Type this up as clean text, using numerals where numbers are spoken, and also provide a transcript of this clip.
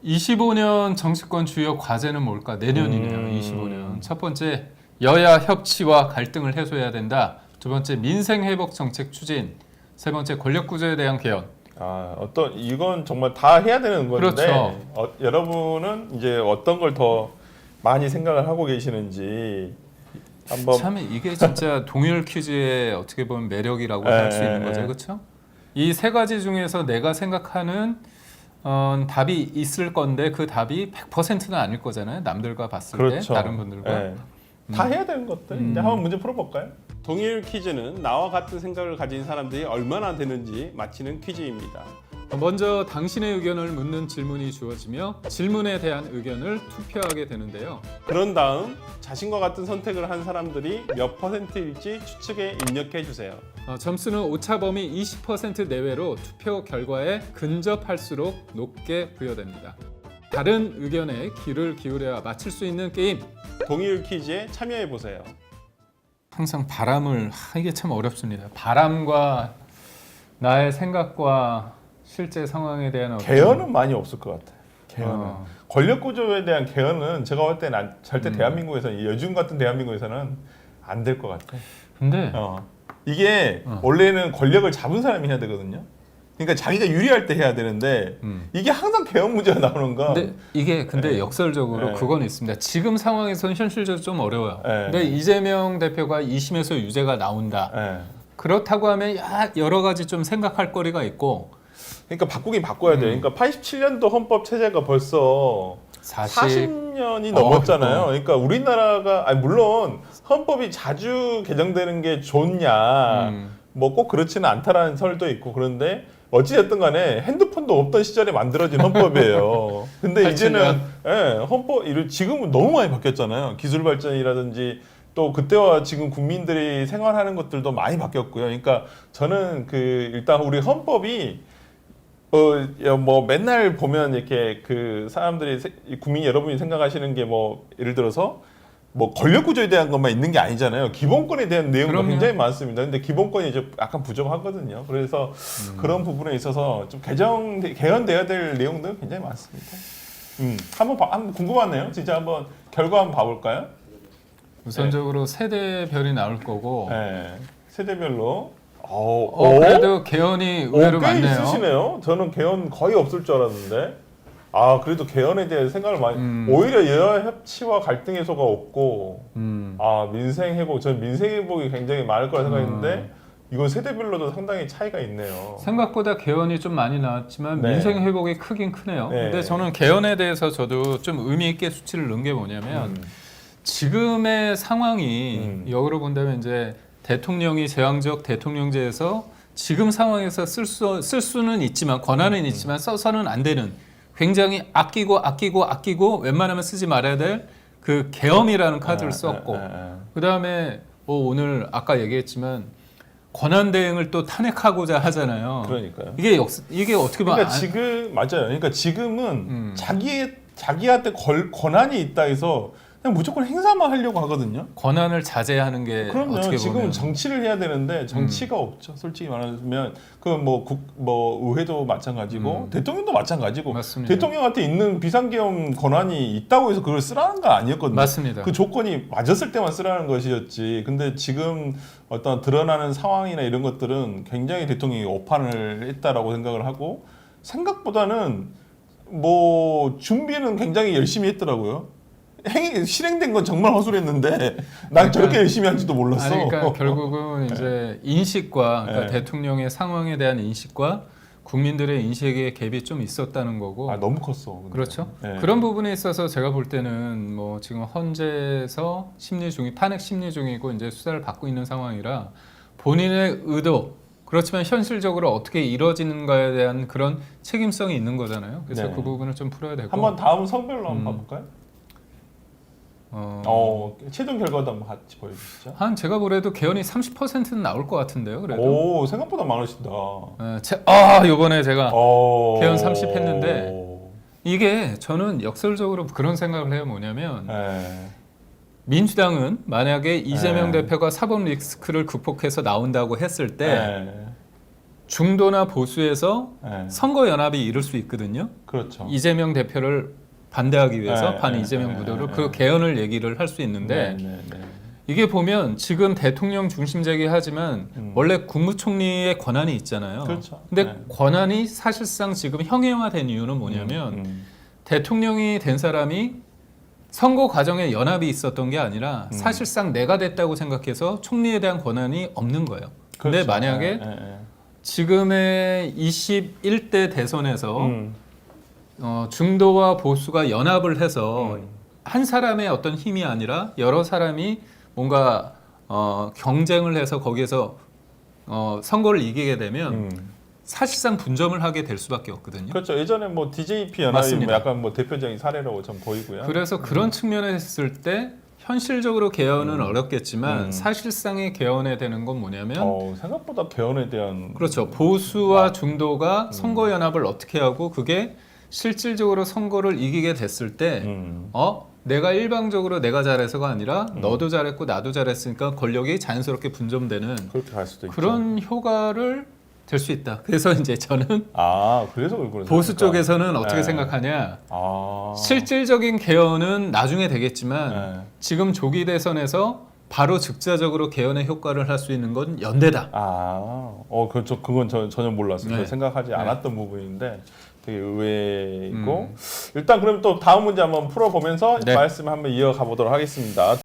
25년 정치권 주요 과제는 뭘까? 내년이네요. 25년. 첫 번째, 여야 협치와 갈등을 해소해야 된다. 두 번째, 민생 회복 정책 추진. 세 번째, 권력 구조에 대한 개헌. 이건 정말 다 해야 되는 건데 그렇죠. 여러분은 이제 어떤 걸 더 많이 생각을 하고 계시는지 한번 참 이게 진짜 동일 퀴즈의 어떻게 보면 매력이라고 할 수 있는 거죠. 그렇죠? 이 세 가지 중에서 내가 생각하는 답이 있을 건데 그 답이 100%는 아닐 거잖아요. 남들과 봤을 그렇죠. 때 다른 분들과. 다 해야 되는 것들. 이제 한번 문제 풀어볼까요? 동일 퀴즈는 나와 같은 생각을 가진 사람들이 얼마나 되는지 맞히는 퀴즈입니다. 먼저 당신의 의견을 묻는 질문이 주어지며 질문에 대한 의견을 투표하게 되는데요. 그런 다음 자신과 같은 선택을 한 사람들이 몇 %일지 추측에 입력해 주세요. 점수는 오차범위 20% 내외로 투표 결과에 근접할수록 높게 부여됩니다. 다른 의견에 귀를 기울여야 맞힐 수 있는 게임. 동일 퀴즈에 참여해 보세요. 항상 이게 참 어렵습니다. 바람과 나의 생각과 실제 상황에 대한 개헌은 많이 없을 것 같아요. 개헌은 어. 권력 구조에 대한 개헌은 제가 볼 때는 절대 대한민국에서 요즘 같은 대한민국에서는 안 될 것 같아요. 근데 이게 원래는 권력을 잡은 사람이 해야 되거든요. 그러니까 자기가 유리할 때 해야 되는데 이게 항상 개헌 문제가 나오는 건. 근데 이게 역설적으로 그건 있습니다. 지금 상황에서는 현실적으로 좀 어려워요. 근데 이재명 대표가 2심에서 유죄가 나온다. 그렇다고 하면 여러 가지 좀 생각할 거리가 있고. 그러니까 바꾸긴 바꿔야 돼요. 그러니까 87년도 헌법 체제가 벌써 40년이 넘었잖아요. 그러니까 우리나라가 물론 헌법이 자주 개정되는 게 좋냐, 뭐 꼭 그렇지는 않다라는 설도 있고 그런데 어찌됐든 간에 핸드폰도 없던 시절에 만들어진 헌법이에요. 근데 이제는 헌법 지금은 너무 많이 바뀌었잖아요. 기술 발전이라든지 또 그때와 지금 국민들이 생활하는 것들도 많이 바뀌었고요. 그러니까 저는 일단 우리 헌법이 뭐 맨날 보면 이렇게 사람들이 국민 여러분이 생각하시는 게 뭐 예를 들어서 뭐 권력 구조에 대한 것만 있는 게 아니잖아요. 기본권에 대한 내용도 그럼요. 굉장히 많습니다. 근데 기본권이 이제 약간 부족하거든요. 그래서 그런 부분에 있어서 좀 개헌돼야 될 내용들은 굉장히 많습니다. 한번 궁금하네요. 진짜 한번 결과 한번 봐볼까요? 우선적으로 세대별이 나올 거고. 세대별로. 그래도 개헌이 의외로 꽤 많네요. 있으시네요. 저는 개헌 거의 없을 줄 알았는데. 그래도 개헌에 대해 생각을 많이. 오히려 여야 협치와 갈등 해소가 없고. 민생 회복. 저는 민생 회복이 굉장히 많을 거라 생각했는데 이건 세대별로도 상당히 차이가 있네요. 생각보다 개헌이 좀 많이 나왔지만 민생 회복이 크긴 크네요. 근데 저는 개헌에 대해서 저도 좀 의미 있게 수치를 넣은 게 뭐냐면 지금의 상황이 역으로 본다면 이제 대통령이 제왕적 대통령제에서 지금 상황에서 쓸 수는 있지만 권한은 있지만 써서는 안 되는 굉장히 아끼고 웬만하면 쓰지 말아야 될 그 계엄이라는 카드를 썼고 그 다음에 오늘 아까 얘기했지만 권한 대행을 또 탄핵하고자 하잖아요. 그러니까요. 이게 어떻게 보면 지금 맞아요. 그러니까 지금은 자기한테 권한이 있다 해서 그냥 무조건 행사만 하려고 하거든요. 권한을 자제하는 게 그럼요. 어떻게 지금은 보면 정치를 해야 되는데 정치가 없죠. 솔직히 말하면 뭐 의회도 마찬가지고 대통령도 마찬가지고 맞습니다. 대통령한테 있는 비상계엄 권한이 있다고 해서 그걸 쓰라는 거 아니었거든요. 맞습니다. 그 조건이 맞았을 때만 쓰라는 것이었지. 근데 지금 어떤 드러나는 상황이나 이런 것들은 굉장히 대통령이 오판을 했다라고 생각을 하고 생각보다는 뭐 준비는 굉장히 열심히 했더라고요. 실행된 건 정말 허술했는데 난 저렇게 열심히 한지도 몰랐어. 그러니까 결국은 이제 인식과 대통령의 상황에 대한 인식과 국민들의 인식의 갭이 좀 있었다는 거고. 너무 컸어. 근데. 그렇죠. 그런 부분에 있어서 제가 볼 때는 뭐 지금 헌재에서 탄핵 심리 중이고 이제 수사를 받고 있는 상황이라 본인의 의도 그렇지만 현실적으로 어떻게 이루어지는가에 대한 그런 책임성이 있는 거잖아요. 그래서 그 부분을 좀 풀어야 되고. 한번 다음 성별로 한번 봐볼까요? 최종 결과도 한번 같이 보여주시죠. 제가 보래도 개헌이 30%는 나올 것 같은데요. 그래도. 생각보다 많으신다. 이번에 제가 개헌 30 했는데 이게 저는 역설적으로 그런 생각을 해요. 뭐냐면 민주당은 만약에 이재명 대표가 사법 리스크를 극복해서 나온다고 했을 때 중도나 보수에서 네. 선거 연합이 이룰 수 있거든요. 그렇죠. 이재명 대표를 반대하기 위해서 네, 반 네, 이재명 네, 구도로 네, 그 네. 개헌을 얘기를 할 수 있는데 네. 이게 보면 지금 대통령 중심제긴 하지만 원래 국무총리의 권한이 있잖아요. 그렇죠. 근데 네. 권한이 사실상 지금 형해화된 이유는 뭐냐면 대통령이 된 사람이 선거 과정에 연합이 있었던 게 아니라 사실상 내가 됐다고 생각해서 총리에 대한 권한이 없는 거예요. 근데 그렇죠. 만약에 지금의 21대 대선에서 중도와 보수가 연합을 해서 한 사람의 어떤 힘이 아니라 여러 사람이 뭔가 경쟁을 해서 거기에서 선거를 이기게 되면 사실상 분점을 하게 될 수밖에 없거든요. 그렇죠. 예전에 뭐 DJP 연합이 맞습니다. 뭐 약간 뭐 대표적인 사례라고 좀 보이고요. 그래서 그런 측면에서 했을 때 현실적으로 개헌은 어렵겠지만 사실상의 개헌에 되는 건 뭐냐면 생각보다 개헌에 대한 그렇죠. 보수와 중도가 선거 연합을 어떻게 하고 그게 실질적으로 선거를 이기게 됐을 때 내가 일방적으로 내가 잘해서가 아니라 너도 잘했고 나도 잘했으니까 권력이 자연스럽게 분점되는 그렇게 갈 수도 있죠. 그런 효과를 될 수 있다. 그래서 이제 저는 그래서 그렇구나. 보수 쪽에서는 어떻게 네. 생각하냐. 실질적인 개헌은 나중에 되겠지만 지금 조기 대선에서 바로 즉자적으로 개헌의 효과를 할 수 있는 건 연대다. 그렇죠. 그건 전혀 몰랐어요. 네. 생각하지 않았던 부분인데 되게 의외이고 일단 그럼 또 다음 문제 한번 풀어보면서 네. 말씀 한번 이어가 보도록 하겠습니다.